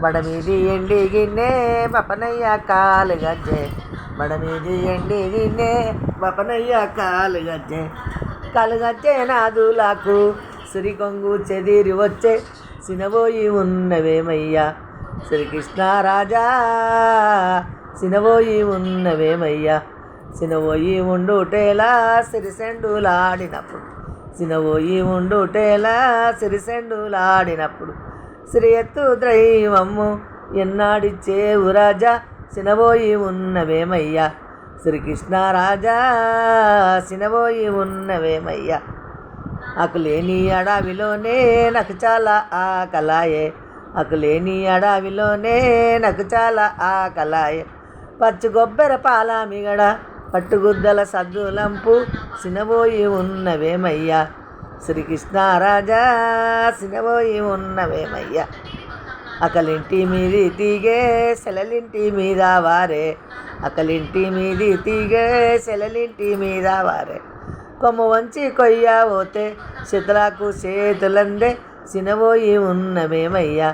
బడమీది ఎండి గిన్నె బపనయ్య కాలు గజ్జె, బడమీది ఎండి గిన్నె బపనయ్య కాలు గజ్జె, కలుగజ్జె నాదులకు సిరికొంగు చెదిరి వచ్చే, సినబోయి ఉన్నవేమయ్యా శ్రీకృష్ణరాజా, సినబోయి ఉన్నవేమయ్యా, సినబోయి ఉండుటేలా సిరిసెండులాడినప్పుడు, సినబోయి ఉండుటేలా సిరిసెండులాడినప్పుడు, శ్రీ ఎత్తు దైవమ్ము ఎన్నాడిచ్చేవు రాజా, సినబోయి ఉన్నవేమయ్యా శ్రీకృష్ణరాజా, సినబోయి ఉన్నవేమయ్యా. ఆకులేని అడవిలోనే నాకు చాలా ఆకలాయే, ఆకులేని అడవిలోనే నాకు చాలా ఆకలాయే, పచ్చి కొబ్బెర పాల మిగడ పట్టుగుద్దల సద్దులంపు, సినబోయి ఉన్నవేమయ్యా శ్రీకృష్ణరాజా, సినబోయి ఉన్నవేమయ్యా. అకలింటి మీది తీగే సెలలింటి మీద వారే, అకలింటి మీది తీగే సెలలింటి మీద వారే, కొమ్ము వంచి కొయ్య పోతే శితలకు చేతులందే, సినబోయి ఉన్నవేమయ్యా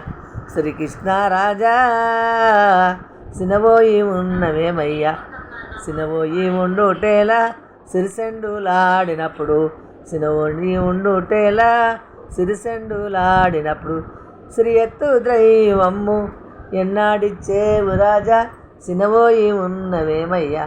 శ్రీకృష్ణరాజా, సినబోయి ఉన్నవేమయ్యా. సినబోయి ఉండుటేలా సిరిసెండులాడినప్పుడు, సినబోయి ఉండుటేలా సిరిసెండులాడినప్పుడు, శ్రీ ఎత్తు దైవమ్ము ఎన్నాడిచ్చేవు రాజా, సినబోయి ఉన్నవేమయ్యా.